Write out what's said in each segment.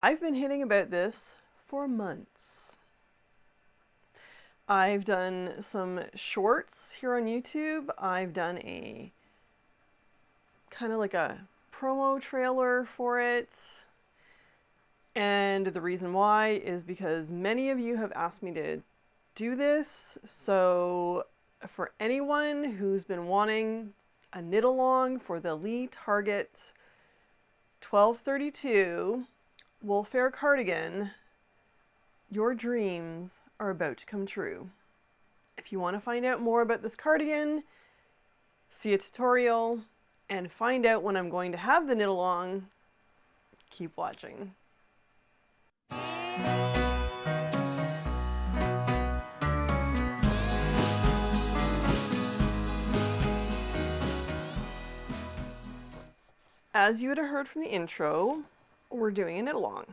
I've been hitting about this for months. I've done some shorts here on YouTube. I've done a kind of like a promo trailer for it. And the reason why is because many of you have asked me to do this. So for anyone who's been wanting a knit along for the Lee Target 1232 wool fair cardigan, your dreams are about to come true. If you want to find out more about this cardigan, see a tutorial, and find out when I'm going to have the knit along, keep watching. As you would have heard from the intro, we're doing a knit along.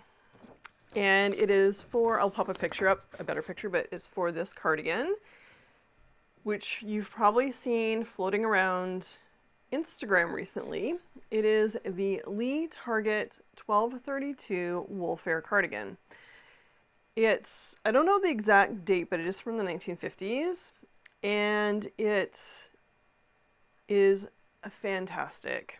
And it is for, I'll pop a picture up, a better picture, but it's for this cardigan, which you've probably seen floating around Instagram recently. It is the Lee Target 1232 wool fair cardigan. It's, I don't know the exact date, but it is from the 1950s, and it is fantastic.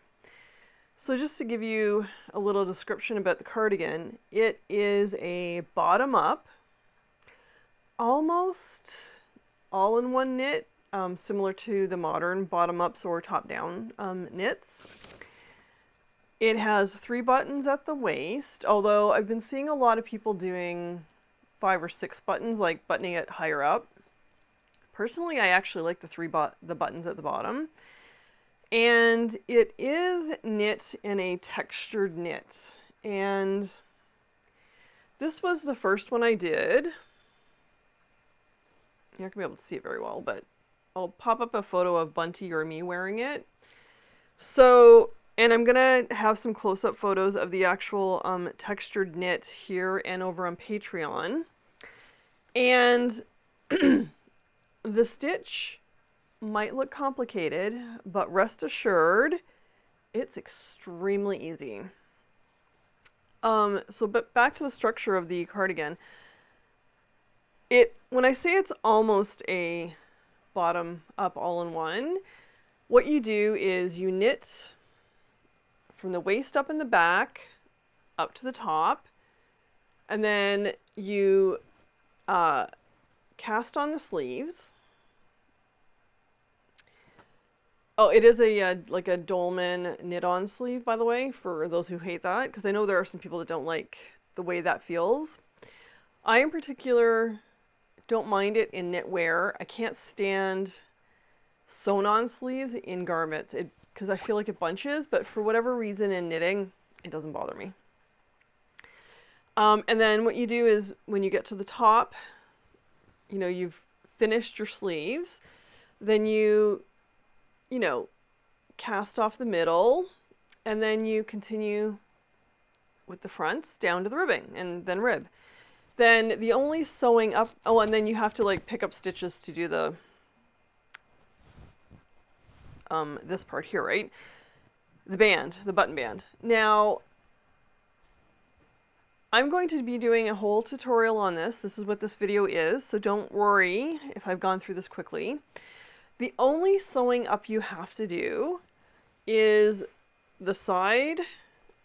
So just to give you a little description about the cardigan, it is a bottom-up, almost all-in-one knit, similar to the modern bottom-ups or top-down knits. It has 3 buttons at the waist, although I've been seeing a lot of people doing 5 or 6 buttons, like buttoning it higher up. Personally, I actually like the buttons at the bottom. And it is knit in a textured knit. And this was the first one I did. You're not going to be able to see it very well, but I'll pop up a photo of Bunty or me wearing it. So, and I'm going to have some close-up photos of the actual textured knit here and over on Patreon. And the stitch might look complicated, but rest assured, it's extremely easy. But back to the structure of the cardigan. When I say it's almost a bottom up all-in-one, what you do is you knit from the waist up in the back, up to the top, and then you cast on the sleeves. Oh, it is a like a dolman knit-on sleeve, by the way, for those who hate that, because I know there are some people that don't like the way that feels. I, in particular, don't mind it in knitwear. I can't stand sewn-on sleeves in garments because I feel like it bunches, but for whatever reason in knitting, it doesn't bother me. And then what you do is when you get to the top, you know, you've finished your sleeves, then you cast off the middle, and then you continue with the fronts down to the ribbing, and then rib. Then the only sewing up, oh, and then you have to like pick up stitches to do the, this part here, right? The band, the button band. Now, I'm going to be doing a whole tutorial on this. This is what this video is, so don't worry if I've gone through this quickly. The only sewing up you have to do is the side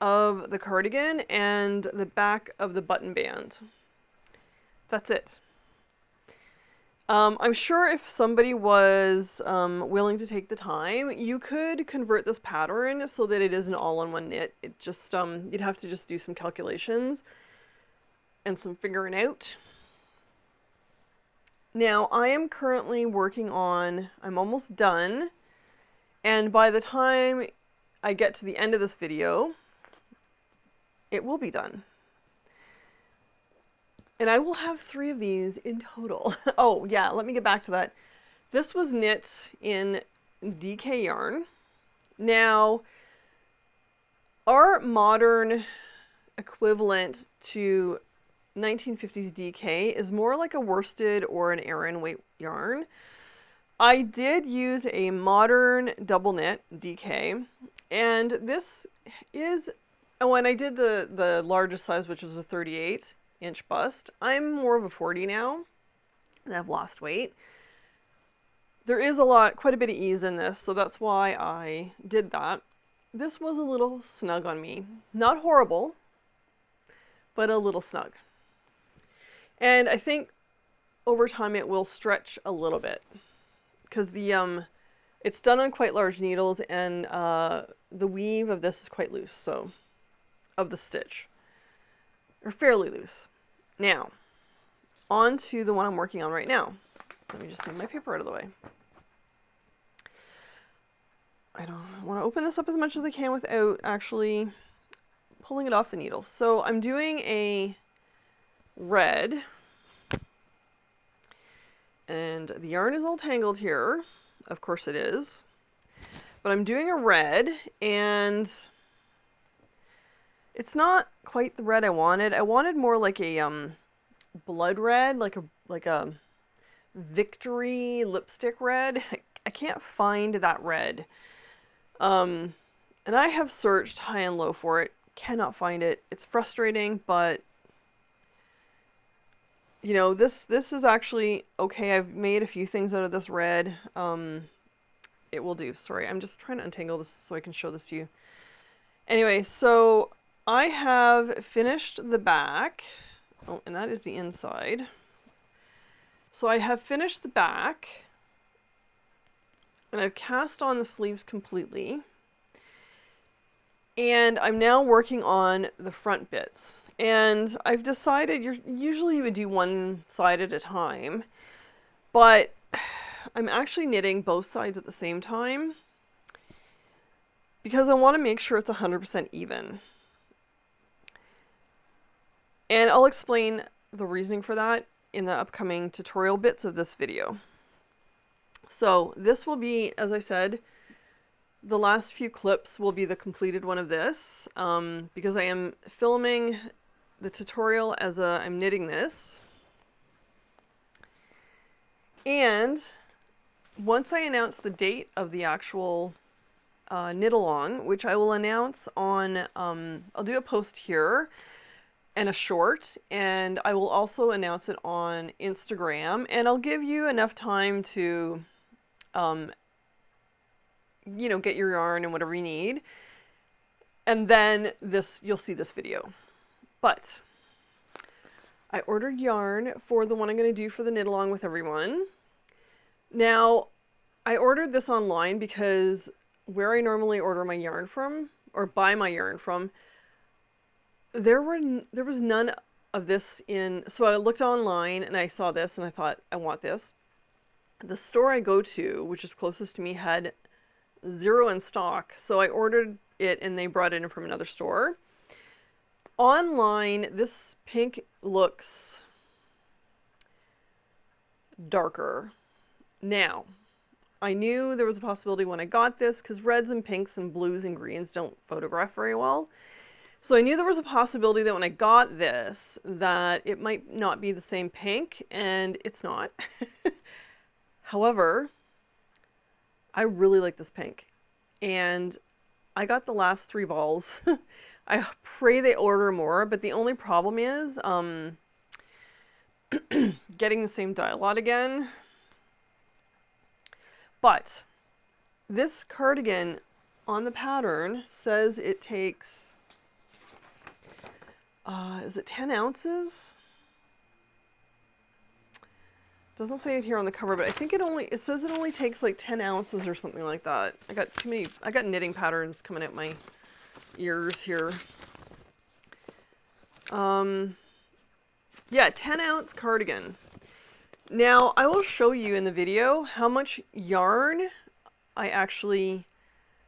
of the cardigan and the back of the button band. That's it. I'm sure if somebody was willing to take the time, you could convert this pattern so that it is an all-in-one knit. It just you'd have to just do some calculations and some figuring out. Now, I am currently working on, I'm almost done, and by the time I get to the end of this video, it will be done. And I will have 3 of these in total. Oh, yeah, let me get back to that. This was knit in DK yarn. Now, our modern equivalent to 1950s DK is more like a worsted or an Aran weight yarn. I did use a modern double knit DK, and this is Oh, and I did the largest size, which was a 38-inch bust. I'm more of a 40 now, and I've lost weight. There is quite a bit of ease in this, so that's why I did that. This was a little snug on me. Not horrible, but a little snug. And I think over time it will stretch a little bit, because it's done on quite large needles, and the weave of this is quite loose, so of the stitch, or fairly loose. Now, on to the one I'm working on right now. Let me just move my paper out of the way. I don't want to open this up as much as I can without actually pulling it off the needle. So I'm doing a red, and the yarn is all tangled here. Of course it is. But I'm doing a red, and it's not quite the red I wanted. I wanted more like a blood red, like a victory lipstick red. I can't find that red. And I have searched high and low for it. Cannot find it. It's frustrating, but you know, this is actually okay. I've made a few things out of this red. It will do. Sorry, I'm just trying to untangle this so I can show this to you. Anyway, so I have finished the back. Oh, and that is the inside. So I have finished the back, and I've cast on the sleeves completely. And I'm now working on the front bits. And I've decided usually you would do one side at a time, but I'm actually knitting both sides at the same time because I want to make sure it's 100% even. And I'll explain the reasoning for that in the upcoming tutorial bits of this video. So this will be, as I said, the last few clips will be the completed one of this, because I am filming the tutorial as I'm knitting this. And once I announce the date of the actual knit along, which I will announce on, I'll do a post here and a short, and I will also announce it on Instagram, and I'll give you enough time to you know, get your yarn and whatever you need, and then you'll see this video. But I ordered yarn for the one I'm going to do for the knit along with everyone. Now, I ordered this online because where I normally order my yarn from, or buy my yarn from, there was none of this in, so I looked online and I saw this and I thought, I want this. The store I go to, which is closest to me, had 0 in stock, so I ordered it and they brought it in from another store. Online, this pink looks darker. Now, I knew there was a possibility when I got this, because reds and pinks and blues and greens don't photograph very well. So I knew there was a possibility that when I got this, that it might not be the same pink, and it's not. However, I really like this pink, and I got the last 3 balls. I pray they order more, but the only problem is getting the same dye lot again. But this cardigan on the pattern says it takes, is it 10 ounces? Doesn't say it here on the cover, but I think it says it only takes like 10 ounces or something like that. I got knitting patterns coming out my ears here. Yeah, 10 ounce cardigan. Now, I will show you in the video how much yarn I actually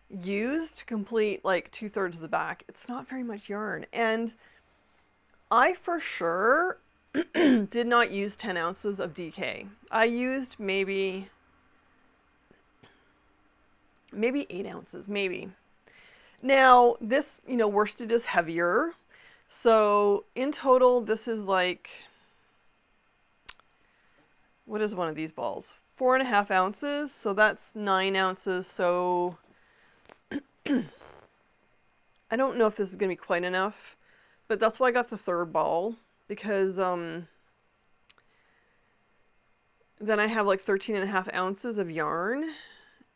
used to complete like 2/3 of the back. It's not very much yarn, and I for sure did not use 10 ounces of DK. I used maybe 8 ounces, maybe. Now, this, you know, worsted is heavier, so in total, this is like, what is one of these balls? 4.5 ounces, so that's 9 ounces, so I don't know if this is going to be quite enough, but that's why I got the third ball, because then I have like 13.5 ounces of yarn,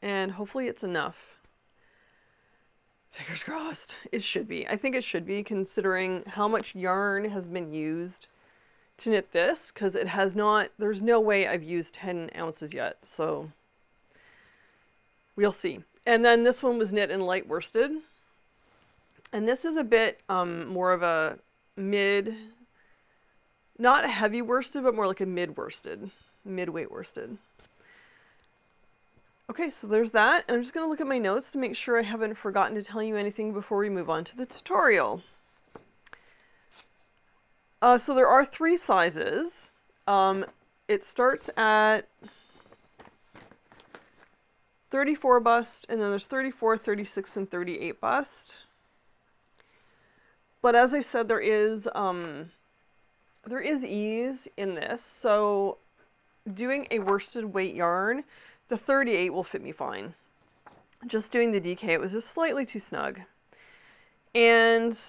and hopefully it's enough. Fingers crossed. It should be. I think it should be, considering how much yarn has been used to knit this, because it has not, there's no way I've used 10 ounces yet, so we'll see. And then this one was knit in light worsted, and this is a bit more of a mid, not a heavy worsted, but more like a mid worsted, mid-weight worsted. Okay, so there's that, and I'm just going to look at my notes to make sure I haven't forgotten to tell you anything before we move on to the tutorial. So there are 3 sizes. It starts at 34 bust, and then there's 34, 36, and 38 bust. But as I said, there is ease in this, so doing a worsted weight yarn, the 38 will fit me fine. Just doing the DK, it was just slightly too snug. And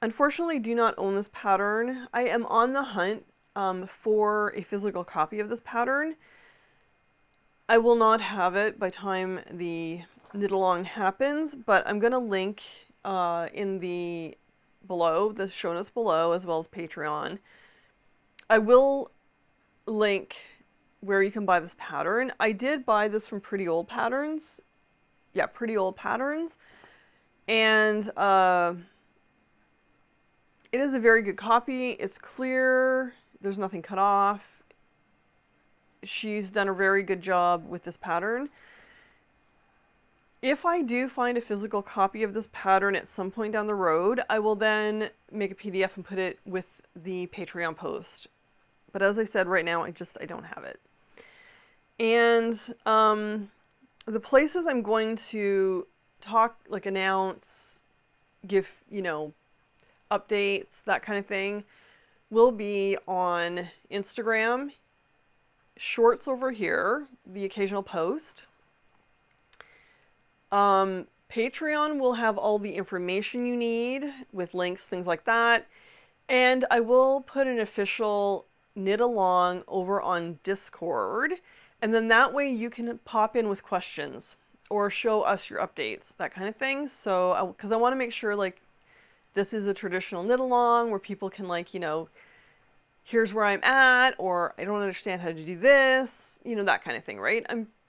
unfortunately, I do not own this pattern. I am on the hunt for a physical copy of this pattern. I will not have it by time the knit along happens, but I'm going to link in the show notes below, as well as Patreon. I will link where you can buy this pattern. I did buy this from Pretty Old Patterns. Yeah, Pretty Old Patterns. And it is a very good copy. It's clear. There's nothing cut off. She's done a very good job with this pattern. If I do find a physical copy of this pattern at some point down the road, I will then make a PDF and put it with the Patreon post. But as I said, right now, I don't have it. And the places I'm going to talk, like announce, give, updates, that kind of thing, will be on Instagram, Shorts over here, the occasional post. Patreon will have all the information you need with links, things like that. And I will put an official knit along over on Discord. And then that way you can pop in with questions or show us your updates, that kind of thing. So, because I want to make sure like this is a traditional knit along where people can here's where I'm at, or I don't understand how to do this, that kind of thing, right?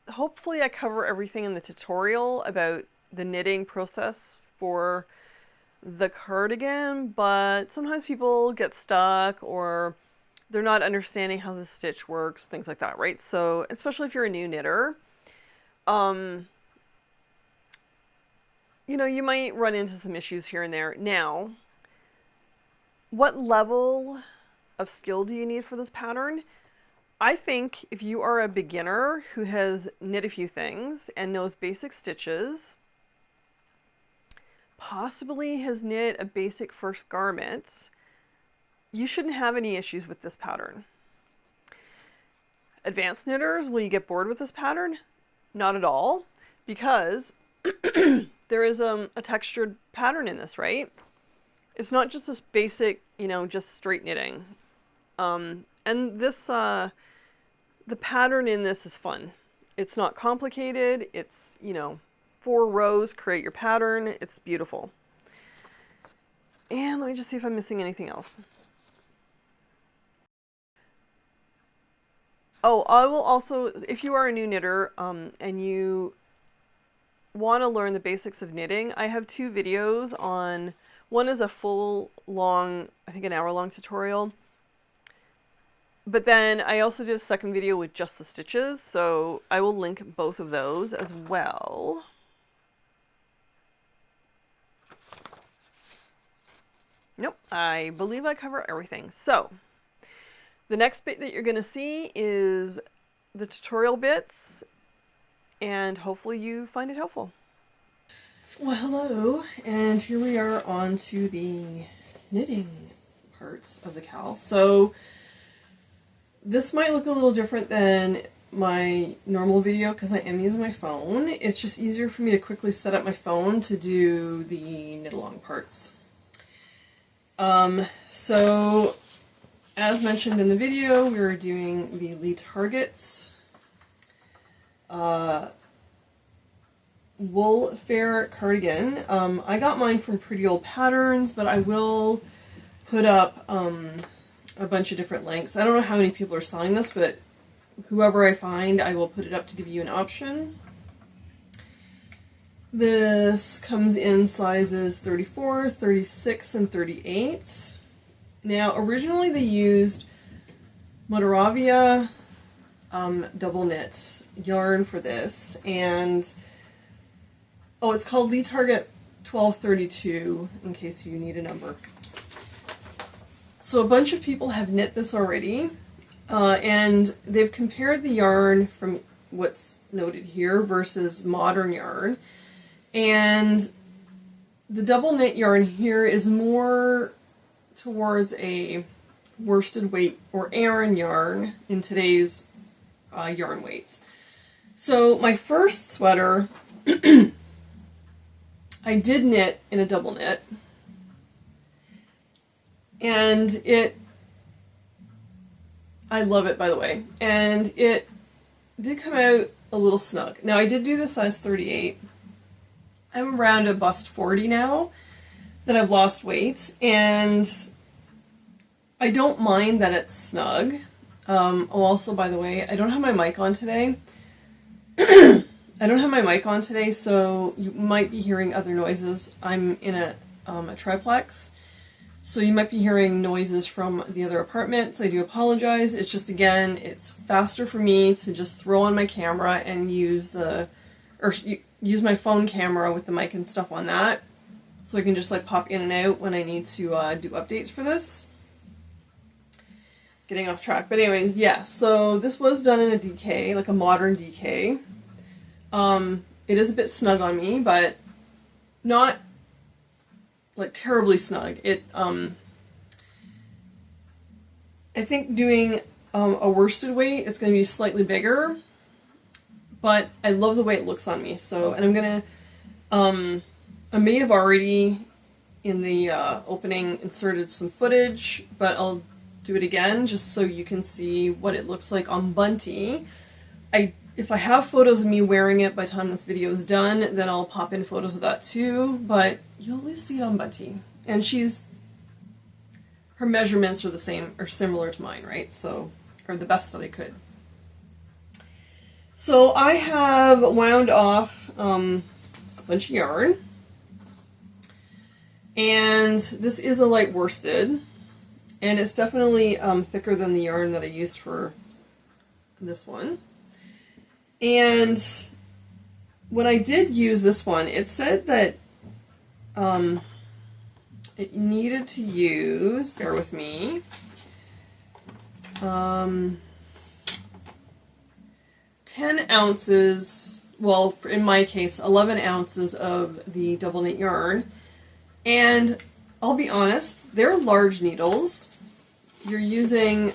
Hopefully I cover everything in the tutorial about the knitting process for the cardigan, but sometimes people get stuck or they're not understanding how the stitch works, things like that, right? So, especially if you're a new knitter, you might run into some issues here and there. Now, what level of skill do you need for this pattern? I think if you are a beginner who has knit a few things and knows basic stitches, possibly has knit a basic first garment, you shouldn't have any issues with this pattern. Advanced knitters, will you get bored with this pattern? Not at all, because there is a textured pattern in this, right? It's not just this basic, just straight knitting. And this, the pattern in this is fun. It's not complicated. It's, 4 rows, create your pattern. It's beautiful. And let me just see if I'm missing anything else. Oh, I will also, if you are a new knitter and you want to learn the basics of knitting, I have 2 videos on, one is a full long, I think an hour-long tutorial. But then I also did a second video with just the stitches, so I will link both of those as well. Nope, I believe I cover everything. So, the next bit that you're going to see is the tutorial bits, and hopefully you find it helpful. Well, hello, and here we are on to the knitting parts of the cowl. So, this might look a little different than my normal video because I am using my phone. It's just easier for me to quickly set up my phone to do the knit along parts. So as mentioned in the video, we were doing the Lee Target's wool fair cardigan. I got mine from Pretty Old Patterns, but I will put up a bunch of different lengths. I don't know how many people are selling this, but whoever I find, I will put it up to give you an option. This comes in sizes 34, 36, and 38. Now, originally they used Motoravia double knit yarn for this, and oh, it's called Lee Target 1232, in case you need a number. So a bunch of people have knit this already, and they've compared the yarn from what's noted here versus modern yarn. And the double knit yarn here is more towards a worsted weight or Aran yarn in today's yarn weights. So my first sweater I did knit in a double knit, and I love it, by the way, and it did come out a little snug. Now, I did do the size 38. I'm around a bust 40 now that I've lost weight, and I don't mind that it's snug. Also, by the way, I don't have my mic on today. So you might be hearing other noises. I'm in a triplex, so you might be hearing noises from the other apartments. I do apologize. It's just, again, it's faster for me to just throw on my camera and use my phone camera with the mic and stuff on that, so I can just like pop in and out when I need to do updates for this. Getting off track, but anyways, yeah, so this was done in a DK, like a modern DK. It is a bit snug on me, but not like terribly snug. I think doing a worsted weight, it's going to be slightly bigger, but I love the way it looks on me. So, and I'm going to, I may have already in the opening inserted some footage, but I'll do it again just so you can see what it looks like on Bunty. If I have photos of me wearing it by the time this video is done, then I'll pop in photos of that too, but you'll at least see it on Bunty. And her measurements are the same, or similar to mine, right? So, or the best that I could. So I have wound off a bunch of yarn, and this is a light worsted, and it's definitely thicker than the yarn that I used for this one. And when I did use this one, it said that it needed to use, bear with me, 10 ounces, well, in my case, 11 ounces of the double knit yarn. And I'll be honest, they're large needles. You're using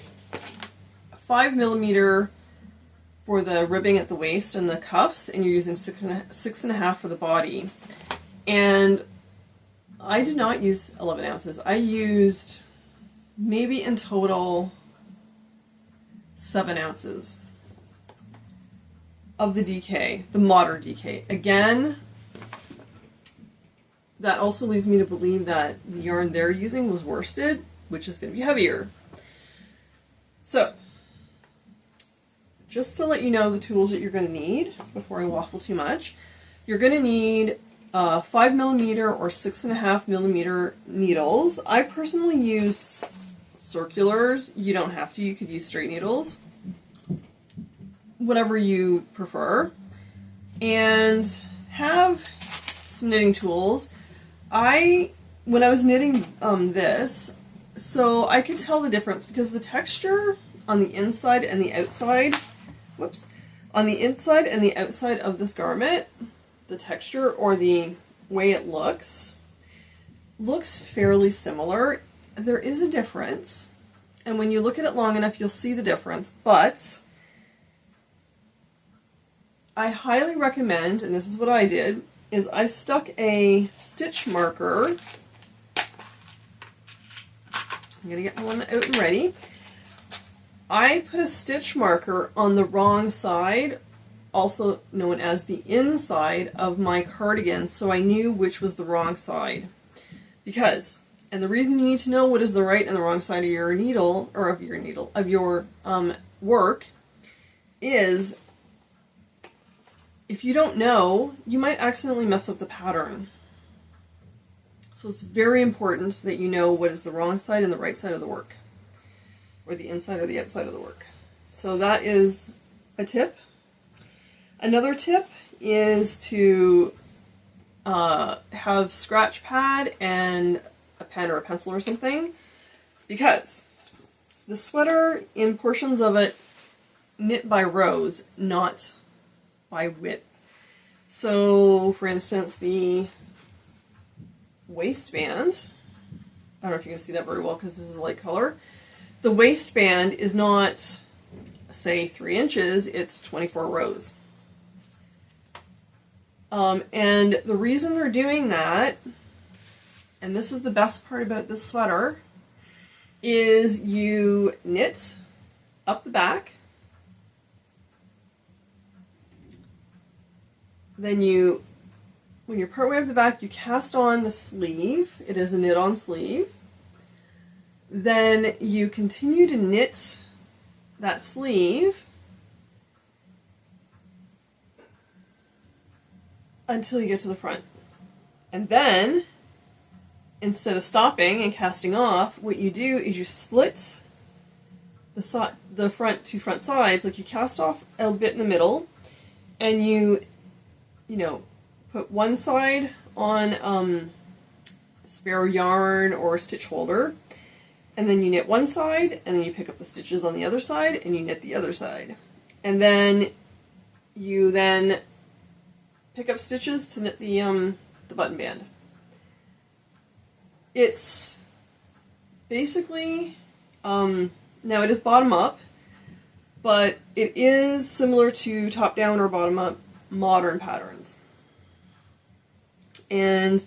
5mm for the ribbing at the waist and the cuffs, and you're using 6.5 for the body. And I did not use 11 ounces. I used maybe in total 7 ounces of the DK, the modern DK. Again, that also leads me to believe that the yarn they're using was worsted, which is going to be heavier. So, just to let you know the tools that you're going to need before I waffle too much, you're going to need 5mm or 6.5mm needles. I personally use circulars. You don't have to. You could use straight needles. Whatever you prefer. And have some knitting tools. When I was knitting this, so I could tell the difference because the texture on the inside and the outside, on the inside and the outside of this garment, the texture or the way it looks fairly similar. There is a difference, and when you look at it long enough, you'll see the difference, but I highly recommend, and this is what I did, is I stuck a stitch marker. I'm going to get one out and ready. I put a stitch marker on the wrong side, also known as the inside of my cardigan, so I knew which was the wrong side. Because, and the reason you need to know what is the right and the wrong side of your needle, or of your work, is if you don't know, you might accidentally mess up the pattern. So it's very important that you know what is the wrong side and the right side of the work, or the inside or the outside of the work. So that is a tip. Another tip is to have scratch pad and a pen or a pencil or something, because the sweater, in portions of it, knit by rows, not by width. So, for instance, the waistband, I don't know if you can see that very well because this is a light color. The waistband is not, say, 3 inches, it's 24 rows. And the reason they're doing that, and this is the best part about this sweater, is you knit up the back, then you, when you're partway up the back, you cast on the sleeve. It is a knit-on sleeve. Then you continue to knit that sleeve until you get to the front. And then, instead of stopping and casting off, what you do is you split the front two front sides, like you cast off a bit in the middle, and you put one side on spare yarn or stitch holder, and then you knit one side, and then you pick up the stitches on the other side, and you knit the other side. And then you pick up stitches to knit the button band. It's basically, now it is bottom up, but it is similar to top down or bottom up modern patterns. And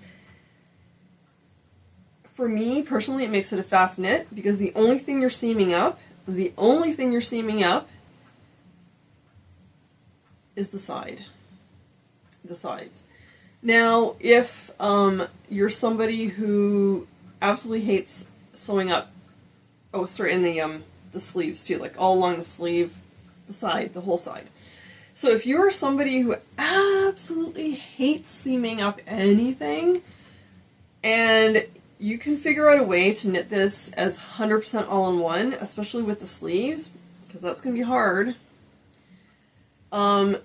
for me personally, it makes it a fast knit because the only thing you're seaming up is the sides. Now, if you're somebody who absolutely hates sewing up, in the sleeves too, like all along the sleeve, the side, the whole side. So if you're somebody who absolutely hates seaming up anything, and you can figure out a way to knit this as 100% all-in-one, especially with the sleeves, because that's going to be hard, and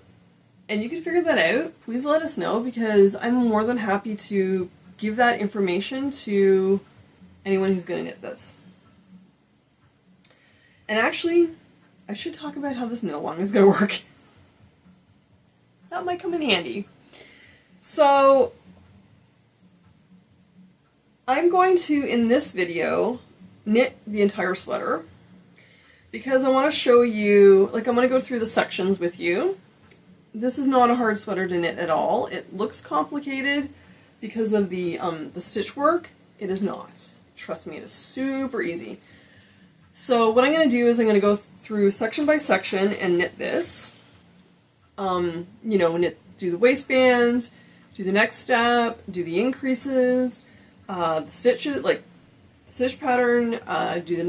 you can figure that out, please let us know, because I'm more than happy to give that information to anyone who's going to knit this. And actually, I should talk about how this knit-along is going to work. That might come in handy. So, I'm going to, in this video, knit the entire sweater, because I want to show you, I'm going to go through the sections with you. This is not a hard sweater to knit at all. It looks complicated because of the stitch work. It is not. Trust me, it is super easy. So what I'm going to do is I'm going to go through section by section and knit this. Do the waistband, do the next step, do the increases, the stitches, like stitch pattern, do the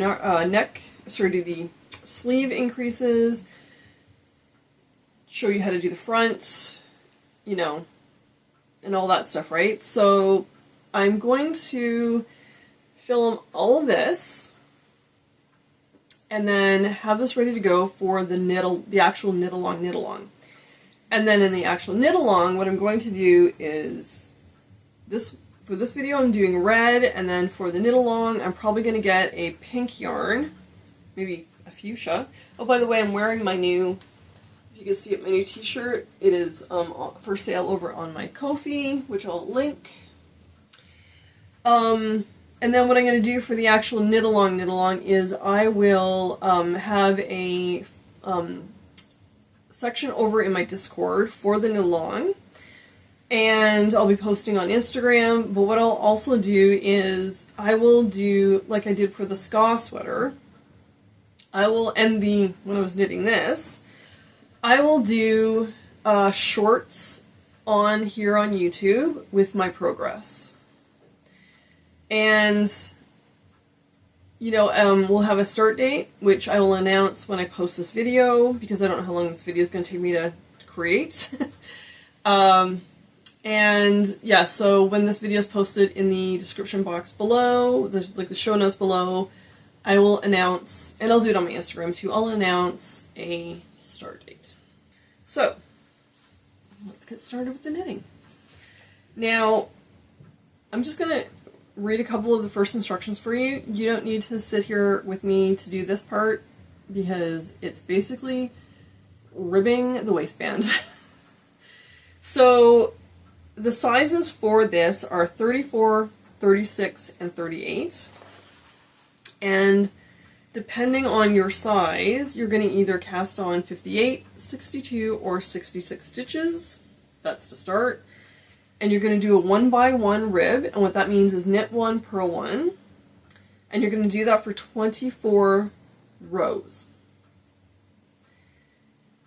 do the sleeve increases, show you how to do the front, and all that stuff, right? So I'm going to film all of this and then have this ready to go for the actual knit along. And then in the actual knit along, what I'm going to do is for this video I'm doing red, and then for the knit along I'm probably going to get a pink yarn, maybe a fuchsia. Oh, by the way, I'm wearing my new, if you can see it, my new t-shirt. It is for sale over on my Ko-fi, which I'll link. And then what I'm going to do for the actual knit along is I will have a section over in my Discord for the knit along, and I'll be posting on Instagram. But what I'll also do is I will do, like I did for the ska sweater, I will end when I was knitting this, I will do shorts on here on YouTube with my progress. And we'll have a start date, which I will announce when I post this video, because I don't know how long this video is going to take me to create. And yeah, so when this video is posted in the description box below, there's like the show notes below, I will announce, and I'll do it on my Instagram too, I'll announce a start date. So, let's get started with the knitting. Now, I'm just going to read a couple of the first instructions for you. You don't need to sit here with me to do this part, because it's basically ribbing the waistband. So, the sizes for this are 34, 36, and 38. And depending on your size, you're going to either cast on 58, 62, or 66 stitches. That's to start. And you're going to do a 1x1 rib, and what that means is knit 1, purl 1. And you're going to do that for 24 rows.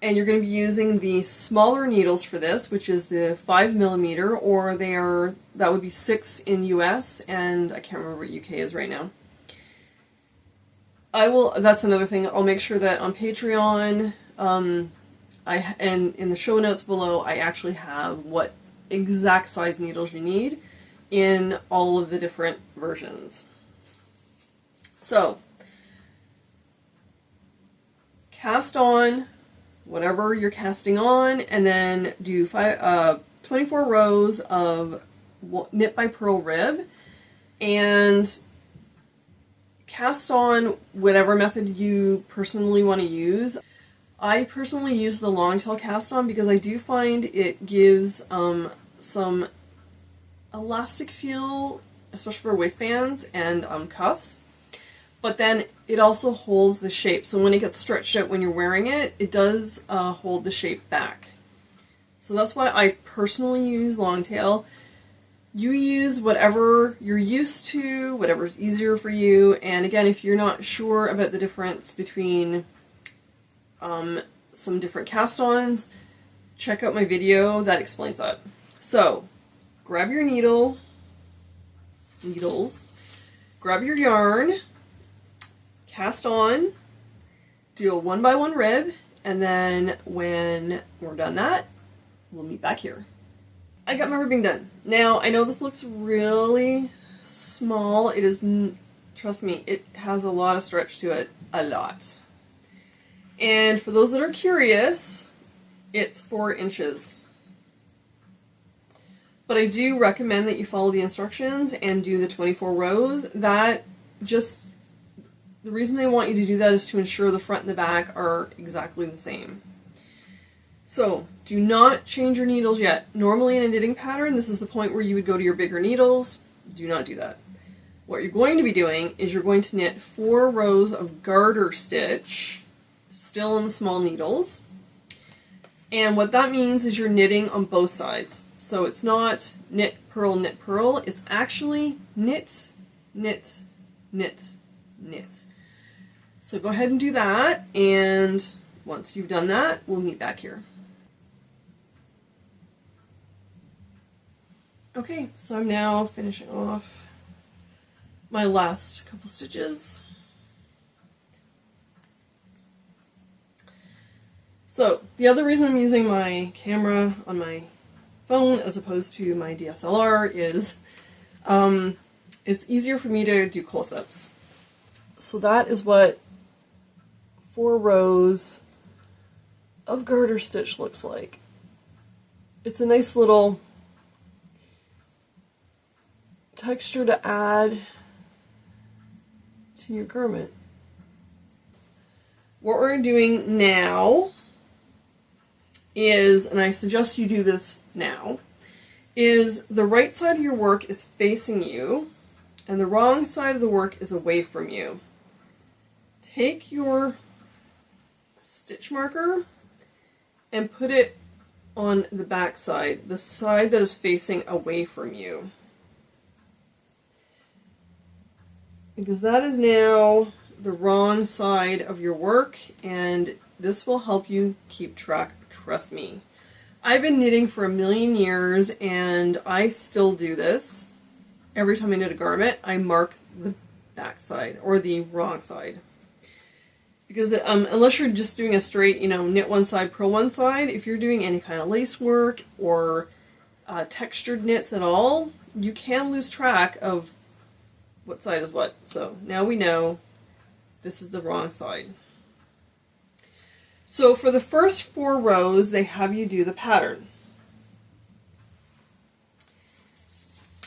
And you're going to be using the smaller needles for this, which is the 5mm, or that would be 6 in US, and I can't remember what UK is right now. That's another thing, I'll make sure that on Patreon, and in the show notes below, I actually have what exact size needles you need in all of the different versions. So, cast on whatever you're casting on, and then do 24 rows of knit by purl rib, and cast on whatever method you personally want to use. I personally use the long tail cast on because I do find it gives some elastic feel, especially for waistbands and cuffs. But then it also holds the shape. So when it gets stretched out when you're wearing it, it does hold the shape back. So that's why I personally use long tail. You use whatever you're used to, whatever's easier for you. And again, if you're not sure about the difference between some different cast-ons, check out my video that explains that. So, grab your needles, grab your yarn, cast on, do a 1x1 rib, and then when we're done that, we'll meet back here. I got my ribbing done. Now, I know this looks really small. It is, trust me, it has a lot of stretch to it. A lot. And for those that are curious, it's 4 inches. But I do recommend that you follow the instructions and do the 24 rows. The reason they want you to do that is to ensure the front and the back are exactly the same. So, do not change your needles yet. Normally in a knitting pattern, this is the point where you would go to your bigger needles. Do not do that. What you're going to be doing is you're going to knit 4 rows of garter stitch, still in the small needles. And what that means is you're knitting on both sides. So it's not knit, purl, it's actually knit, knit, knit, knit. So go ahead and do that, and once you've done that, we'll meet back here. Okay, so I'm now finishing off my last couple stitches. So, the other reason I'm using my camera on my phone as opposed to my DSLR is it's easier for me to do close-ups. So that is what 4 rows of garter stitch looks like. It's a nice little texture to add to your garment. What we're doing now is, and I suggest you do this now, is the right side of your work is facing you and the wrong side of the work is away from you. Take your stitch marker and put it on the back side, the side that is facing away from you. Because that is now the wrong side of your work, and this will help you keep track, trust me. I've been knitting for a million years, and I still do this. Every time I knit a garment, I mark the back side, or the wrong side. Because unless you're just doing a straight, knit one side, purl one side, if you're doing any kind of lace work or textured knits at all, you can lose track of what side is what. So now we know this is the wrong side. So for the first 4 rows, they have you do the pattern.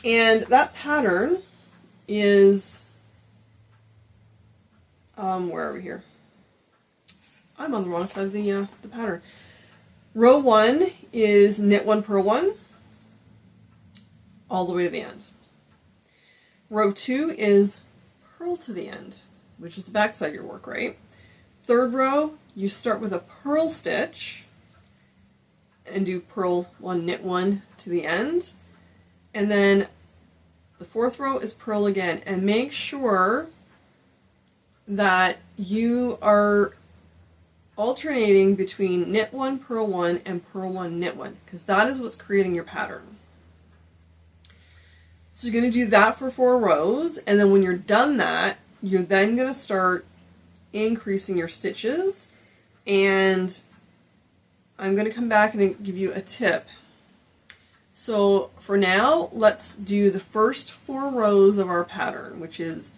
And that pattern is, where are we here? I'm on the wrong side of the pattern. Row 1 is knit 1, purl 1, all the way to the end. Row 2 is purl to the end, which is the back side of your work, right? Third row, you start with a purl stitch and do purl 1, knit 1 to the end. And then the 4th row is purl again. And make sure that you are alternating between knit 1, purl 1, and purl 1, knit 1, because that is what's creating your pattern. So you're going to do that for 4 rows, and then when you're done that, you're then going to start increasing your stitches, and I'm going to come back and give you a tip. So for now, let's do the first 4 rows of our pattern, which is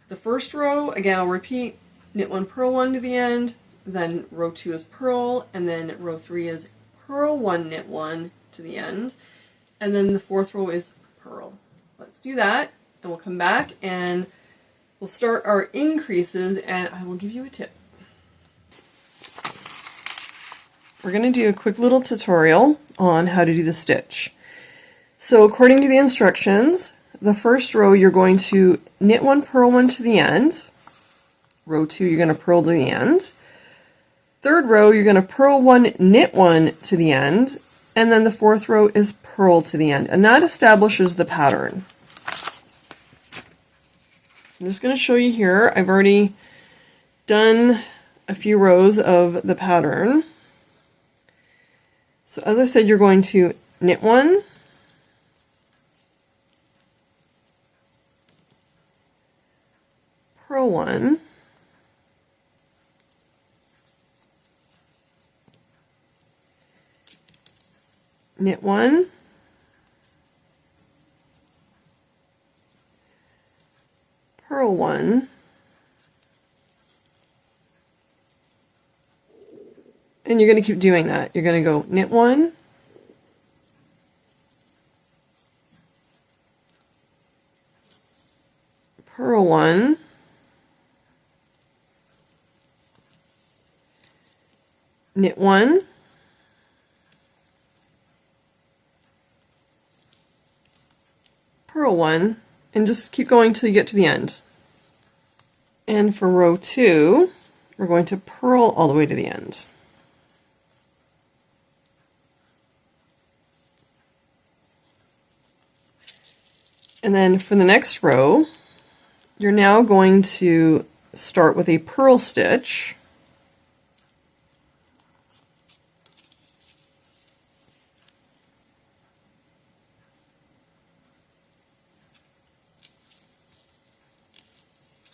the first row. Again, I'll repeat, knit 1, purl 1 to the end, then row 2 is purl, and then row 3 is purl 1, knit 1 to the end, and then the 4th row is purl. Let's do that, and we'll come back and we'll start our increases, and I will give you a tip. We're going to do a quick little tutorial on how to do the stitch. So according to the instructions, the first row you're going to knit 1, purl 1 to the end. Row 2 you're going to purl to the end. Third row you're going to purl 1, knit 1 to the end, and then the 4th row is purl to the end, and that establishes the pattern. I'm just going to show you here. I've already done a few rows of the pattern. So as I said, you're going to knit 1, purl 1, knit 1, purl 1, and you're going to keep doing that. You're going to go knit 1, purl 1, knit 1, purl 1, and just keep going till you get to the end. And for row 2, we're going to purl all the way to the end. And then for the next row, you're now going to start with a purl stitch.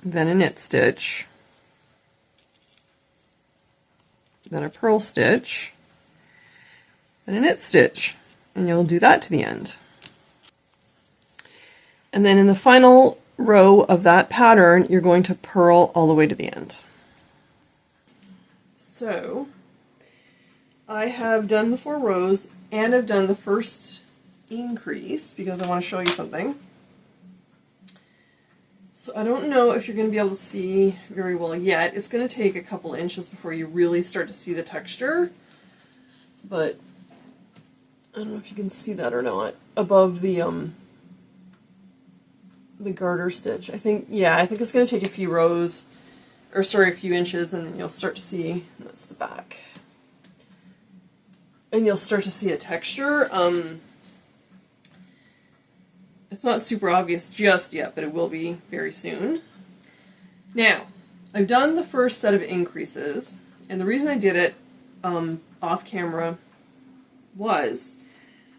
Then a knit stitch, then a purl stitch, then a knit stitch, and you'll do that to the end. And then in the final row of that pattern, you're going to purl all the way to the end. So I have done the 4 rows, and I've done the first increase because I want to show you something. So I don't know if you're going to be able to see very well yet. It's going to take a couple inches before you really start to see the texture, but I don't know if you can see that or not above the garter stitch. I think it's going to take a few a few inches, and then you'll start to see. That's the back. and you'll start to see a texture. It's not super obvious just yet, but it will be very soon. Now, I've done the first set of increases, and the reason I did it off camera was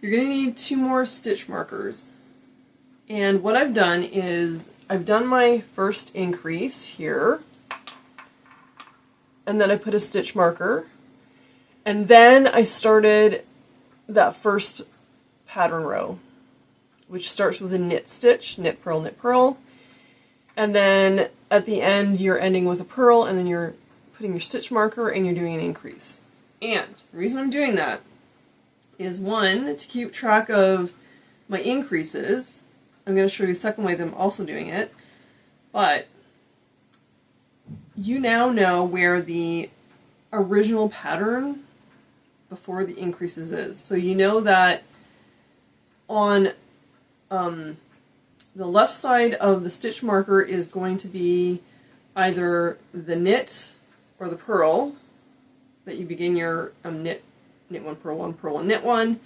you're going to need 2 more stitch markers. And what I've done is I've done my first increase here, and then I put a stitch marker, and then I started that first pattern row, which starts with a knit stitch, knit, purl, and then at the end you're ending with a purl, and then you're putting your stitch marker and you're doing an increase. And the reason I'm doing that is, one, to keep track of my increases. I'm going to show you a second way that I'm also doing it, but you now know where the original pattern before the increases is. So you know that on the left side of the stitch marker is going to be either the knit or the purl that you begin your knit 1, purl 1, purl 1, knit 1.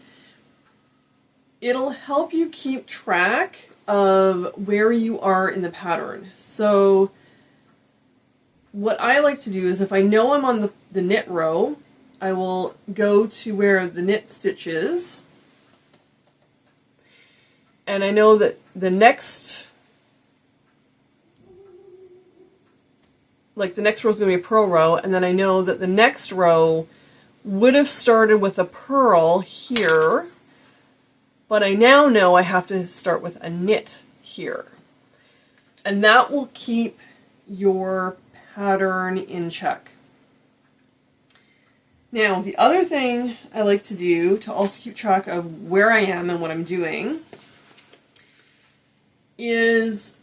It'll help you keep track of where you are in the pattern. So what I like to do is, if I know I'm on the knit row, I will go to where the knit stitch is, and I know that the next row is going to be a purl row, and then I know that the next row would have started with a purl here, but I now know I have to start with a knit here. And that will keep your pattern in check. Now, the other thing I like to do to also keep track of where I am and what I'm doing is,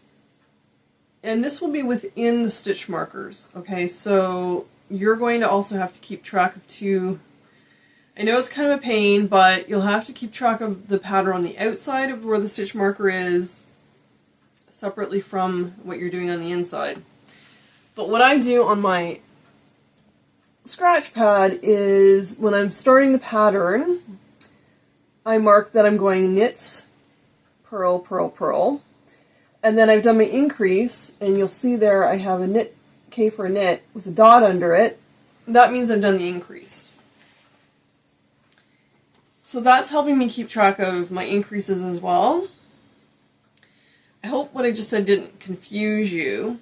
and this will be within the stitch markers, okay, so you're going to also have to keep track of 2. I know it's kind of a pain, but you'll have to keep track of the pattern on the outside of where the stitch marker is, separately from what you're doing on the inside. But what I do on my scratch pad is, when I'm starting the pattern, I mark that I'm going knit, purl, purl, purl, and then I've done my increase, and you'll see there I have a knit, K for a knit, with a dot under it. That means I've done the increase. So that's helping me keep track of my increases as well. I hope what I just said didn't confuse you.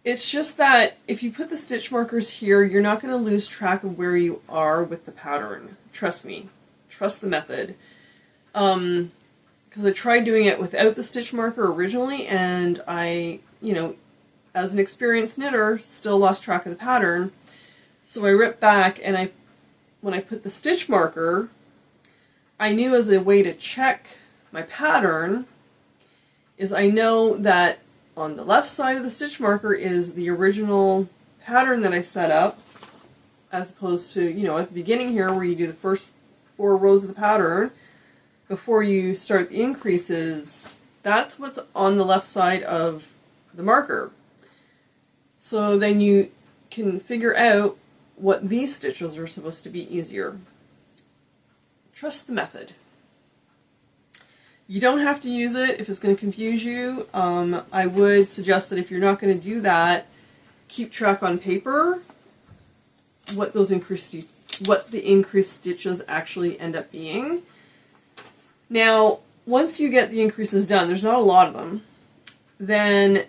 It's just that if you put the stitch markers here, you're not going to lose track of where you are with the pattern. Trust me. Trust the method. Because I tried doing it without the stitch marker originally, and I, as an experienced knitter, still lost track of the pattern. So I ripped back, and when I put the stitch marker, I knew as a way to check my pattern is I know that on the left side of the stitch marker is the original pattern that I set up, as opposed to, at the beginning here where you do the first 4 rows of the pattern before you start the increases. That's what's on the left side of the marker. So then you can figure out what these stitches are supposed to be easier. Trust the method. You don't have to use it if it's going to confuse you. I would suggest that if you're not going to do that, keep track on paper what the increased stitches actually end up being. Now, once you get the increases done, there's not a lot of them, then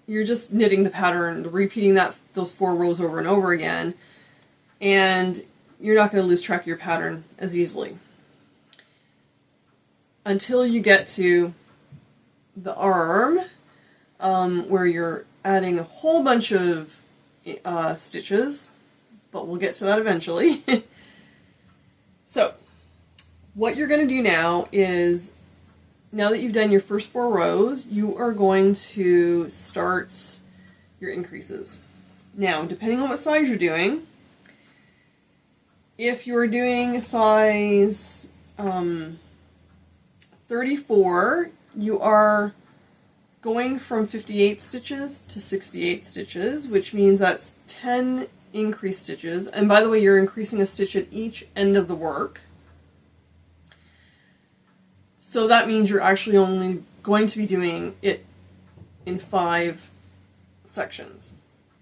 you're just knitting the pattern, repeating those 4 rows over and over again, and you're not going to lose track of your pattern as easily. Until you get to the arm, where you're adding a whole bunch of stitches, but we'll get to that eventually. So, what you're going to do now is, now that you've done your first 4 rows, you are going to start your increases. Now, depending on what size you're doing, if you're doing size 34, you are going from 58 stitches to 68 stitches, which means that's 10 increase stitches. And by the way, you're increasing a stitch at each end of the work. So that means you're actually only going to be doing it in 5 sections.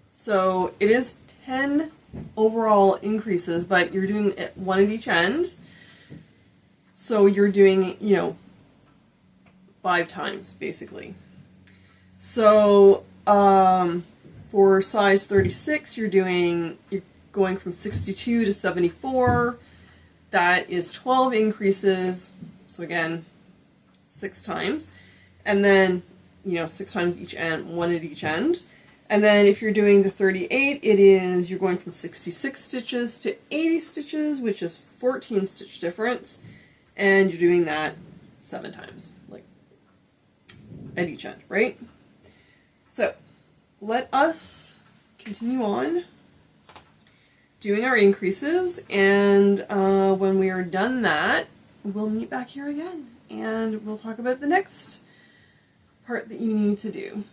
So it is 10 overall increases, but you're doing it 1 at each end. So you're doing, 5 times basically. So for size 36, you're going from 62 to 74. That is 12 increases. So again, 6 times. And then, 6 times each end, 1 at each end. And then if you're doing the 38, you're going from 66 stitches to 80 stitches, which is 14 stitch difference. And you're doing that 7 times, like at each end, right? So let us continue on doing our increases, and when we are done that, we'll meet back here again, and we'll talk about the next part that you need to do.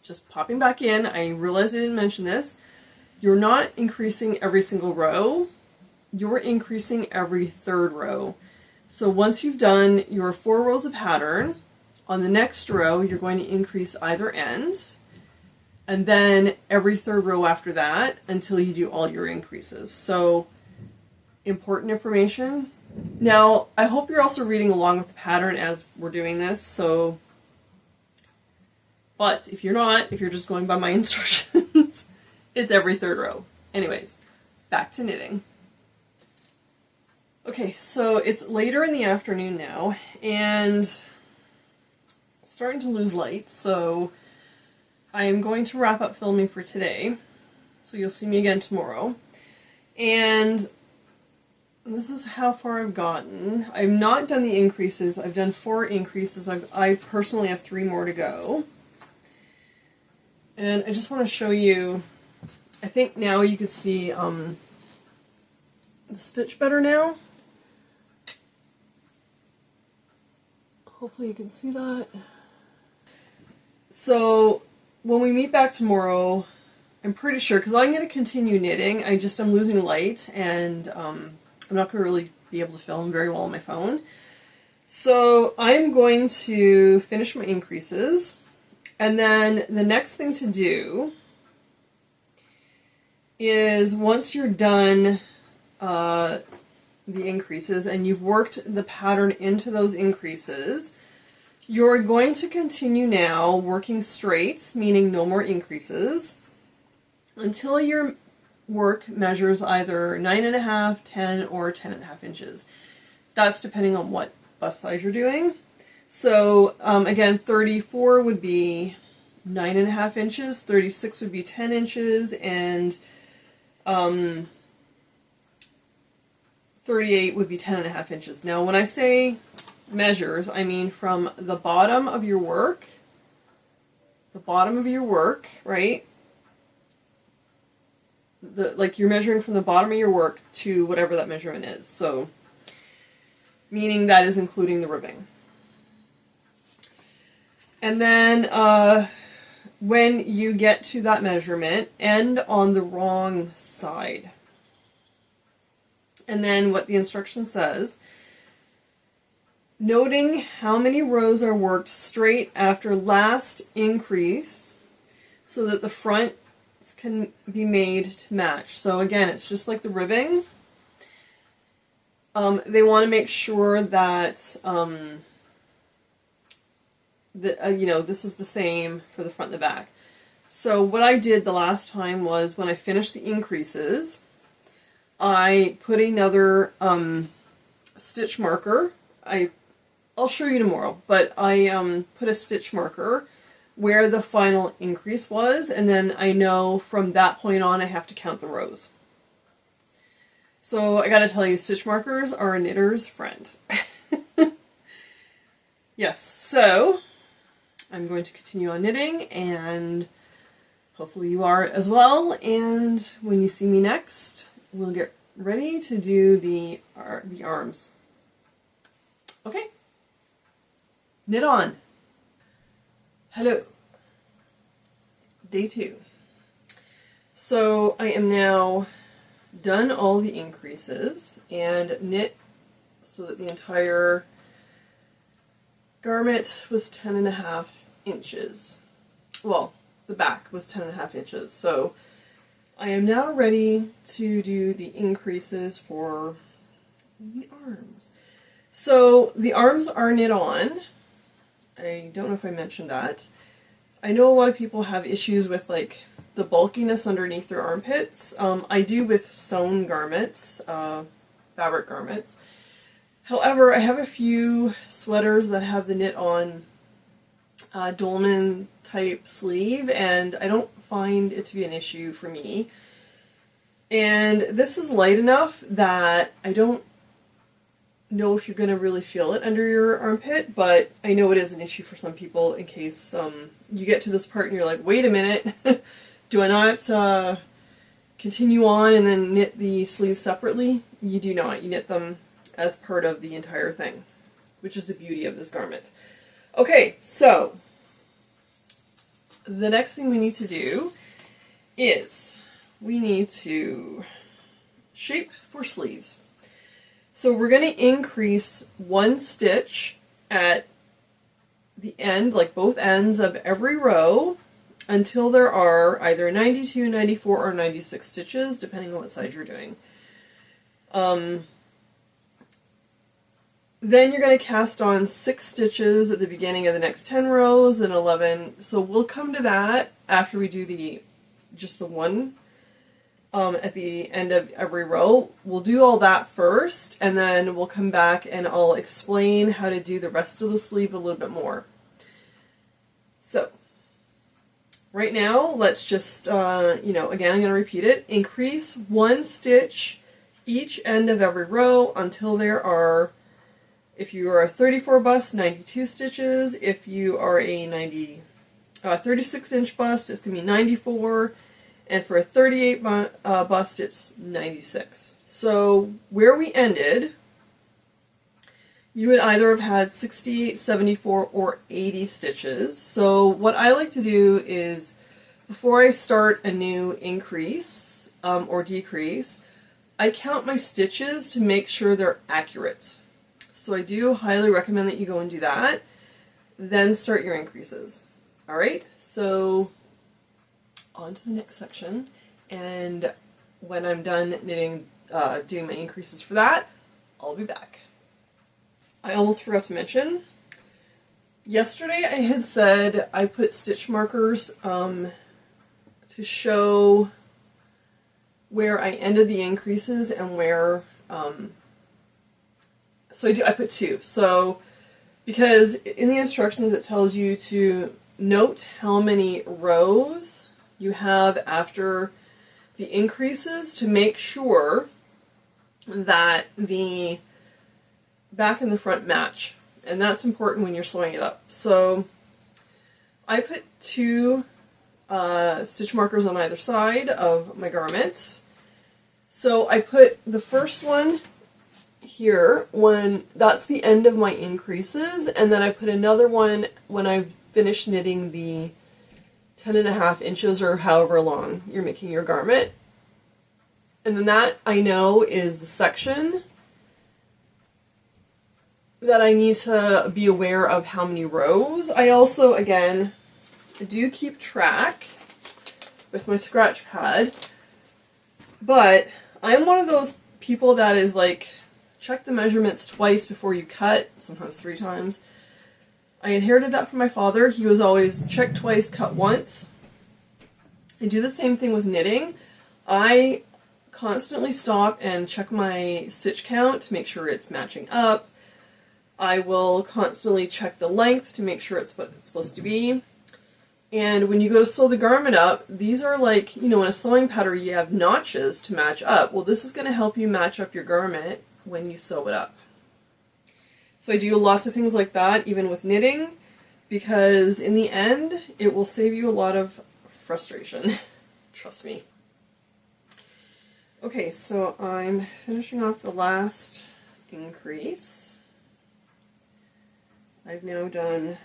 Just popping back in, I realized I didn't mention this. You're not increasing every single row, you're increasing every 3rd row. So once you've done your 4 rows of pattern, on the next row you're going to increase either end, and then every 3rd row after that until you do all your increases. So important information. Now I hope you're also reading along with the pattern as we're doing this, but if you're not, if you're just going by my instructions, it's every 3rd row. Anyways, back to knitting. Okay, so it's later in the afternoon now, and starting to lose light, so I am going to wrap up filming for today. So you'll see me again tomorrow. And this is how far I've gotten. I've not done the increases. I've done 4 increases. I personally have 3 more to go. And I just want to show you, I think now you can see the stitch better now. Hopefully you can see that. So when we meet back tomorrow, I'm pretty sure, because I'm going to continue knitting, I'm losing light, and I'm not going to really be able to film very well on my phone. So I'm going to finish my increases, and then the next thing to do is, once you're done the increases and you've worked the pattern into those increases, you're going to continue now working straight, meaning no more increases, until your work measures either 9.5, 10, or 10.5 inches. That's depending on what bust size you're doing. So again, 34 would be 9.5 inches, 36 would be 10 inches, and 38 would be 10.5 inches. Now when I say measures, I mean from the bottom of your work, right? Like you're measuring from the bottom of your work to whatever that measurement is. So, meaning that is including the ribbing. And then when you get to that measurement, end on the wrong side. And then what the instruction says, noting how many rows are worked straight after last increase so that the front can be made to match. So again, it's just like the ribbing. They want to make sure that this is the same for the front and the back. So what I did the last time was, when I finished the increases, I put another stitch marker. I'll show you tomorrow, but I put a stitch marker where the final increase was, and then I know from that point on I have to count the rows. So I gotta tell you, stitch markers are a knitter's friend. Yes, so I'm going to continue on knitting, and hopefully you are as well, and when you see me next, we'll get ready to do the arms. Okay? Knit on. Hello. Day 2. So I am now done all the increases and knit so that the entire garment was 10.5 inches. Well, the back was 10.5 inches. So I am now ready to do the increases for the arms. So the arms are knit on. I don't know if I mentioned that. I know a lot of people have issues with like the bulkiness underneath their armpits. I do with sewn garments, fabric garments. However, I have a few sweaters that have the knit on dolman type sleeve, and I don't find it to be an issue for me. And this is light enough that I don't know if you're going to really feel it under your armpit, but I know it is an issue for some people in case you get to this part and you're like, wait a minute, do I not continue on and then knit the sleeves separately? You do not. You knit them as part of the entire thing, which is the beauty of this garment. Okay, so the next thing we need to do is we need to shape for sleeves. So we're going to increase 1 stitch at the end, like both ends of every row, until there are either 92, 94, or 96 stitches, depending on what side you're doing. Then you're going to cast on 6 stitches at the beginning of the next 10 rows and 11. So we'll come to that after we do just the one at the end of every row. We'll do all that first, and then we'll come back and I'll explain how to do the rest of the sleeve a little bit more. So right now, let's just, again, I'm going to repeat it. Increase 1 stitch each end of every row until there are, if you are a 34 bust, 92 stitches. If you are a 36-inch bust, it's going to be 94. And for a 38 bust, it's 96. So where we ended, you would either have had 68, 74, or 80 stitches. So what I like to do is, before I start a new increase or decrease, I count my stitches to make sure they're accurate. So I do highly recommend that you go and do that, then start your increases. All right, so on to the next section, and when I'm done knitting, doing my increases for that, I'll be back. I almost forgot to mention, yesterday I had said I put stitch markers to show where I ended the increases and where, so I put 2. So, because in the instructions it tells you to note how many rows you have after the increases to make sure that the back and the front match, and that's important when you're sewing it up. So I put 2 stitch markers on either side of my garment. So I put the first one here when that's the end of my increases, and then I put another one when I finish knitting the 10.5 inches or however long you're making your garment. And then that, I know, is the section that I need to be aware of how many rows. I also, again, do keep track with my scratch pad, but I'm one of those people that is like, check the measurements twice before you cut, sometimes 3 times. I inherited that from my father. He was always check twice, cut once. I do the same thing with knitting. I constantly stop and check my stitch count to make sure it's matching up. I will constantly check the length to make sure it's what it's supposed to be. And when you go to sew the garment up, these are like, in a sewing pattern you have notches to match up. Well, this is going to help you match up your garment when you sew it up. So I do lots of things like that, even with knitting, because in the end, it will save you a lot of frustration. Trust me. Okay, so I'm finishing off the last increase. I've now done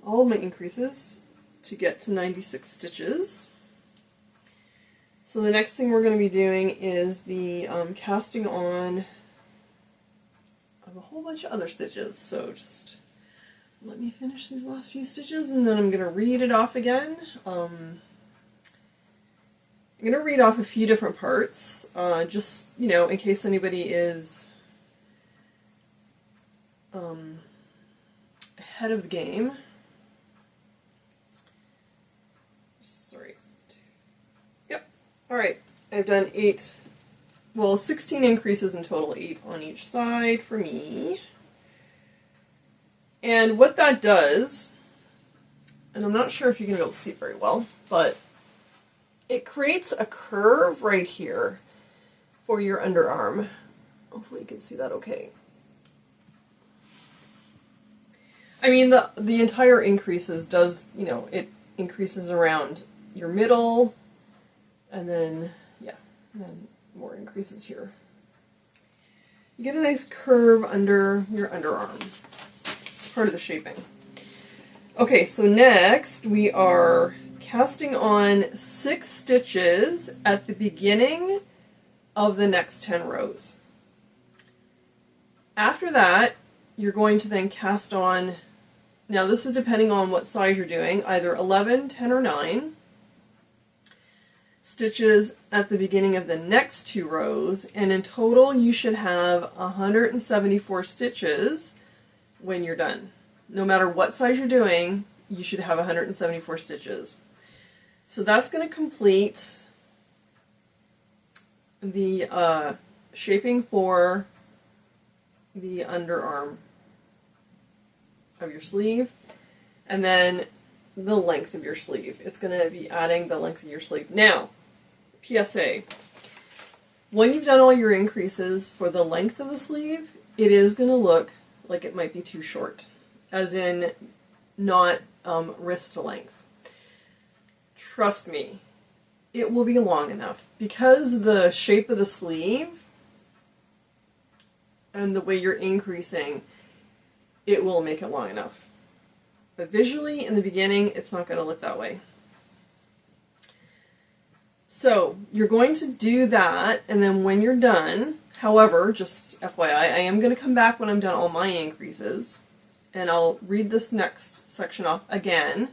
all of my increases to get to 96 stitches. So the next thing we're going to be doing is the casting on of a whole bunch of other stitches. So just let me finish these last few stitches and then I'm going to read it off again. I'm going to read off a few different parts, just, you know, in case anybody is ahead of the game. Sorry. Yep. Alright, I've done 16 increases in total, 8 on each side for me. And what that does, and I'm not sure if you can be able to see it very well, but it creates a curve right here for your underarm. Hopefully you can see that okay. I mean, the entire increases does, you know, it increases around your middle, and then, yeah, and then more increases here. You get a nice curve under your underarm. It's part of the shaping. Okay, so next we are casting on 6 stitches at the beginning of the next 10 rows. After that, you're going to then cast on, now this is depending on what size you're doing, either 11, 10, or 9 stitches at the beginning of the next 2 rows, and in total you should have 174 stitches when you're done. No matter what size you're doing, you should have 174 stitches. So that's going to complete the shaping for the underarm of your sleeve, and then the length of your sleeve. It's going to be adding the length of your sleeve. Now, PSA, when you've done all your increases for the length of the sleeve, it is going to look like it might be too short, as in not wrist length. Trust me, it will be long enough, because the shape of the sleeve and the way you're increasing, it will make it long enough. But visually, in the beginning, it's not going to look that way. So, you're going to do that, and then when you're done, however, just FYI, I am going to come back when I'm done all my increases, and I'll read this next section off again.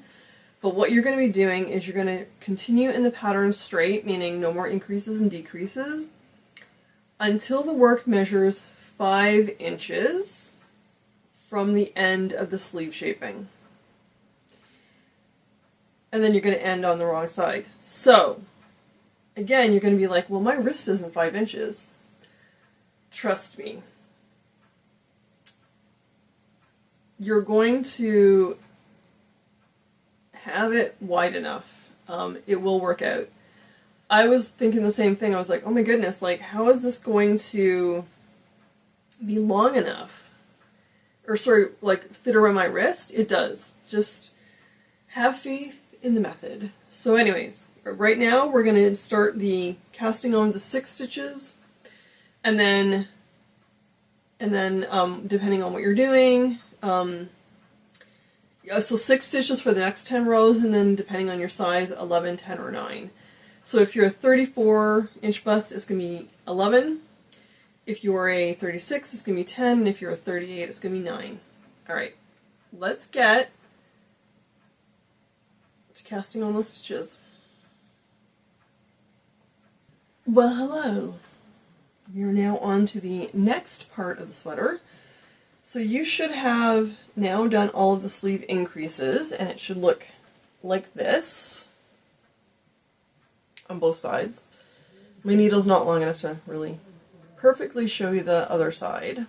But what you're going to be doing is you're going to continue in the pattern straight, meaning no more increases and decreases, until the work measures 5 inches from the end of the sleeve shaping. And then you're going to end on the wrong side. So, again, you're going to be like, well, my wrist isn't 5 inches. Trust me. You're going to have it wide enough. It will work out. I was thinking the same thing. I was like, oh my goodness, like, how is this going to be long enough? Or sorry, like, fit around my wrist? It does. Just have faith in the method. So anyways, right now we're going to start the casting on the 6 stitches, and then depending on what you're doing, so 6 stitches for the next 10 rows, and then depending on your size, 11, 10, or 9. So if you're a 34-inch bust, it's going to be 11. If you're a 36, it's going to be 10. And if you're a 38, it's going to be 9. Alright, let's get to casting on those stitches. Well, hello. We are now on to the next part of the sweater. So you should have now done all of the sleeve increases, and it should look like this on both sides. My needle's not long enough to really perfectly show you the other side.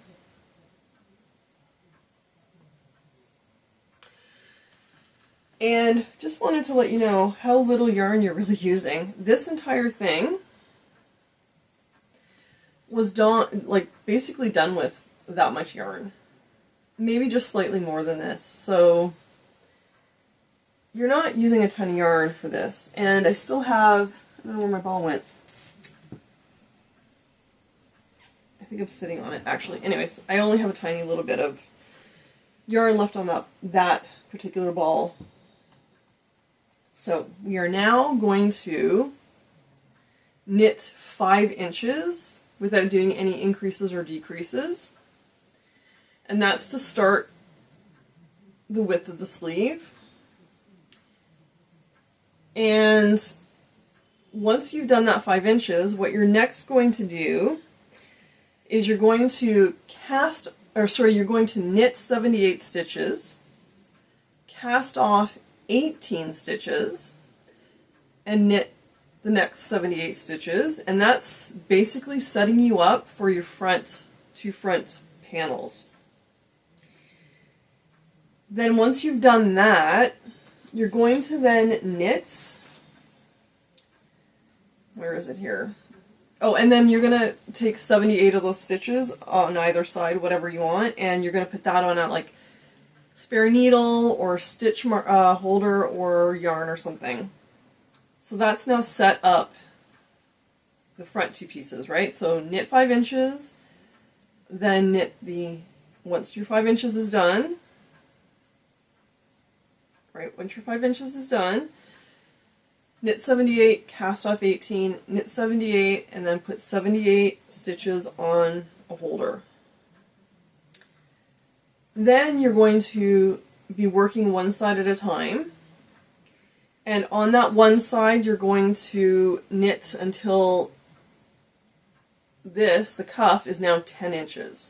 And just wanted to let you know how little yarn you're really using. This entire thing was done, like, basically done with that much yarn. Maybe just slightly more than this. So you're not using a ton of yarn for this. And I still have, I don't know where my ball went. I think I'm sitting on it, actually. Anyways, I only have a tiny little bit of yarn left on that particular ball. So we are now going to knit 5 inches without doing any increases or decreases. And that's to start the width of the sleeve. And once you've done that 5 inches, what you're next going to do is you're going to you're going to knit 78 stitches, cast off 18 stitches, and knit the next 78 stitches, and that's basically setting you up for your front panels. Then once you've done that, you're going to then knit, where is it here? Oh, and then you're going to take 78 of those stitches on either side, whatever you want, and you're going to put that on a like spare needle or stitch holder or yarn or something. So that's now set up the front 2 pieces, right? So knit 5 inches, then knit once your 5 inches is done, right, once your 5 inches is done, knit 78, cast off 18, knit 78, and then put 78 stitches on a holder. Then you're going to be working one side at a time. And on that one side, you're going to knit until the cuff is now 10 inches.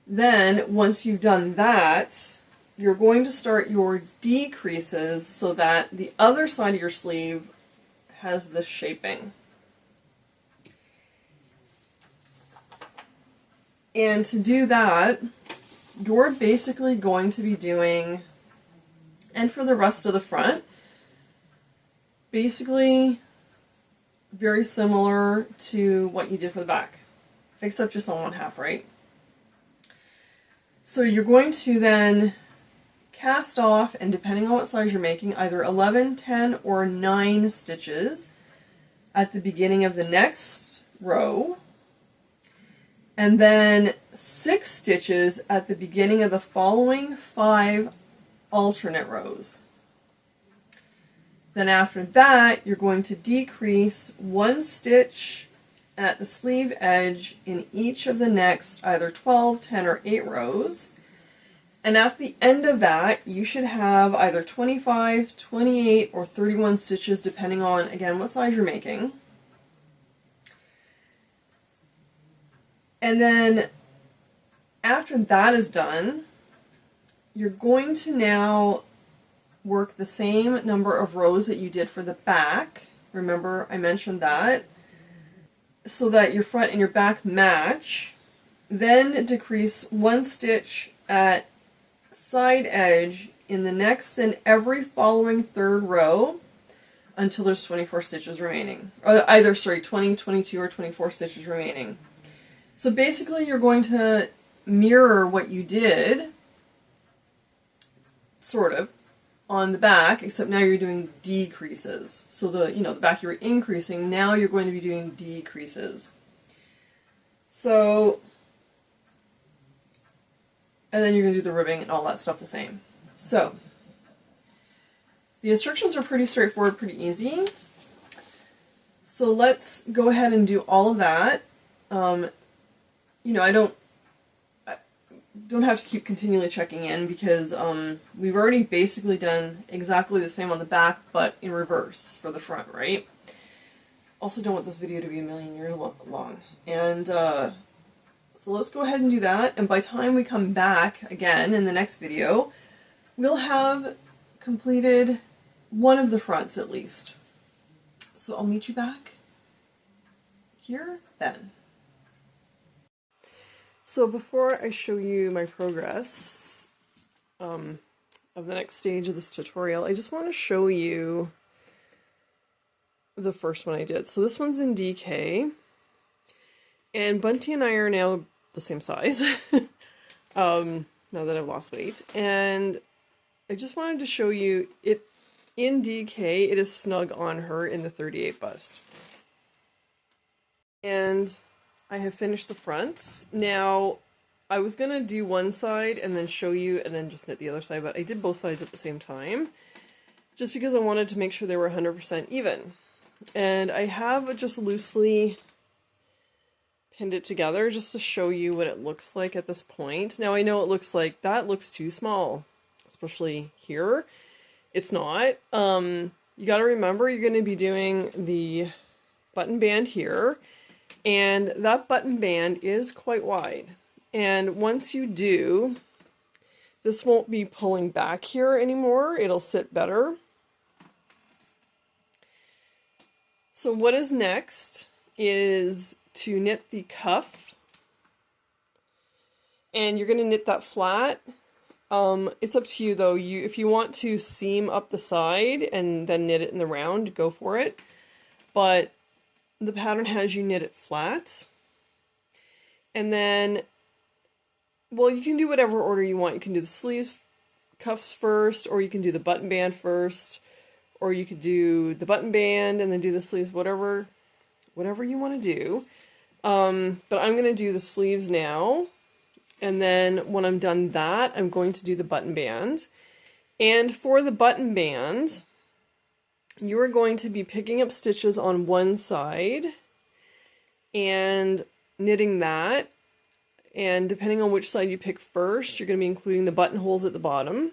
Then, once you've done that, you're going to start your decreases so that the other side of your sleeve has this shaping. And to do that, you're basically going to be doing, and for the rest of the front, basically very similar to what you did for the back, except just on one half, right? So you're going to then cast off, and depending on what size you're making, either 11, 10, or 9 stitches at the beginning of the next row, and then 6 stitches at the beginning of the following 5 alternate rows. Then after that, you're going to decrease 1 stitch at the sleeve edge in each of the next either 12, 10, or 8 rows. And at the end of that, you should have either 25, 28, or 31 stitches, depending on, again, what size you're making. And then after that is done, you're going to now work the same number of rows that you did for the back. Remember, I mentioned that. So that your front and your back match. Then decrease 1 stitch at side edge in the next and every following 3rd row until there's 24 stitches remaining. Or either, 20, 22, or 24 stitches remaining. So basically you're going to mirror what you did, sort of, on the back, except now you're doing decreases. So the back you were increasing, now you're going to be doing decreases. So, and then you're going to do the ribbing and all that stuff the same. So, the instructions are pretty straightforward, pretty easy. So let's go ahead and do all of that. I don't have to keep continually checking in because we've already basically done exactly the same on the back, but in reverse for the front, right? Also don't want this video to be a million years long. And so let's go ahead and do that, and by the time we come back again in the next video, we'll have completed one of the fronts at least. So I'll meet you back here then. So before I show you my progress of the next stage of this tutorial, I just want to show you the first one I did. So this one's in DK, and Bunty and I are now the same size, now that I've lost weight, and I just wanted to show you it in DK. It is snug on her in the 38 bust. And I have finished the fronts. Now, I was going to do one side and then show you and then just knit the other side, but I did both sides at the same time, just because I wanted to make sure they were 100% even. And I have just loosely pinned it together just to show you what it looks like at this point. Now I know it looks like that looks too small, especially here. It's not. You got to remember you're going to be doing the button band here, and that button band is quite wide. And once you do, this won't be pulling back here anymore. It'll sit better. So what is next is to knit the cuff, and you're going to knit that flat. It's up to you though. If you want to seam up the side and then knit it in the round, go for it. But the pattern has you knit it flat. And then, well, you can do whatever order you want. You can do the sleeves, cuffs first, or you can do the button band first, or you could do the button band and then do the sleeves, whatever you want to do. But I'm going to do the sleeves now. And then when I'm done that, I'm going to do the button band. And for the button band, you are going to be picking up stitches on one side and knitting that. And depending on which side you pick first, you're going to be including the buttonholes at the bottom.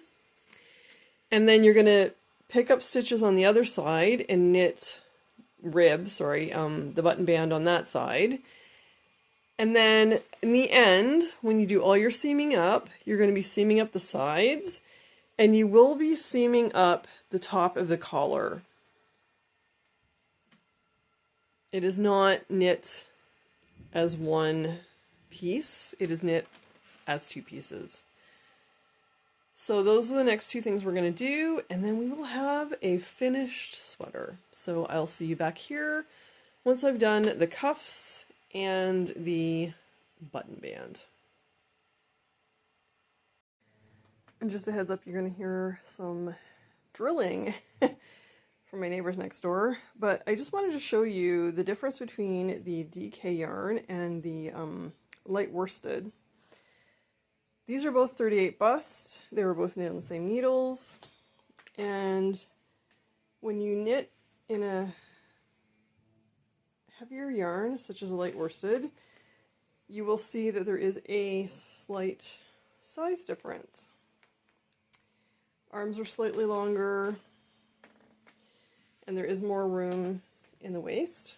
And then you're going to pick up stitches on the other side and knit the button band on that side. And then in the end, when you do all your seaming up, you're going to be seaming up the sides, and you will be seaming up the top of the collar. It is not knit as one piece, it is knit as two pieces. So those are the next two things we're going to do, and then we will have a finished sweater. So I'll see you back here once I've done the cuffs and the button band. And just a heads up, you're going to hear some drilling from my neighbors next door. But I just wanted to show you the difference between the DK yarn and the light worsted. These are both 38 bust. They were both knit on the same needles. And when you knit in a heavier yarn, such as a light worsted, you will see that there is a slight size difference. Arms are slightly longer, and there is more room in the waist.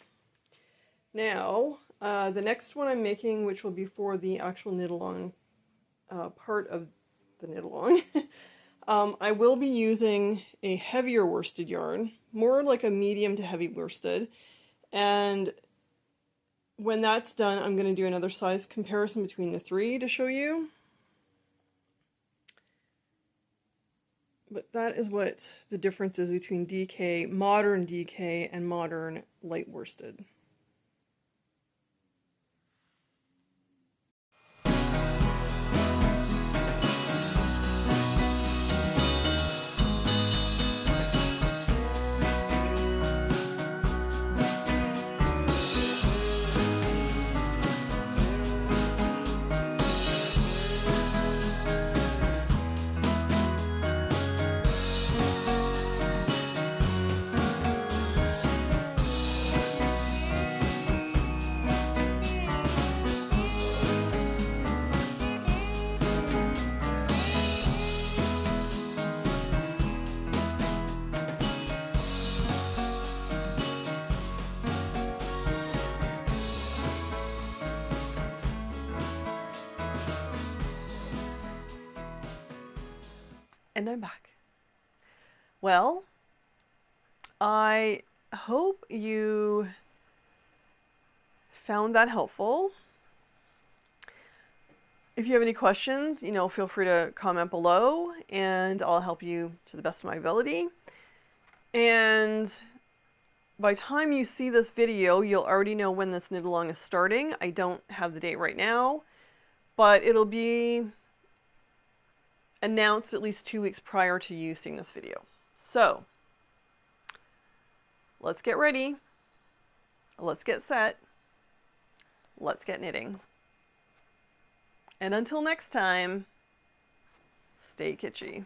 Now, the next one I'm making, which will be for the actual knit-along part of the knit-along, I will be using a heavier worsted yarn, more like a medium to heavy worsted. And when that's done, I'm going to do another size comparison between the three to show you. But that is what the difference is between DK, modern DK, and modern light worsted. And I'm back. Well, I hope you found that helpful. If you have any questions, feel free to comment below and I'll help you to the best of my ability. And by the time you see this video, you'll already know when this knit along is starting. I don't have the date right now, but it'll be announced at least 2 weeks prior to you seeing this video. So, let's get ready. Let's get set. Let's get knitting. And until next time, stay kitschy.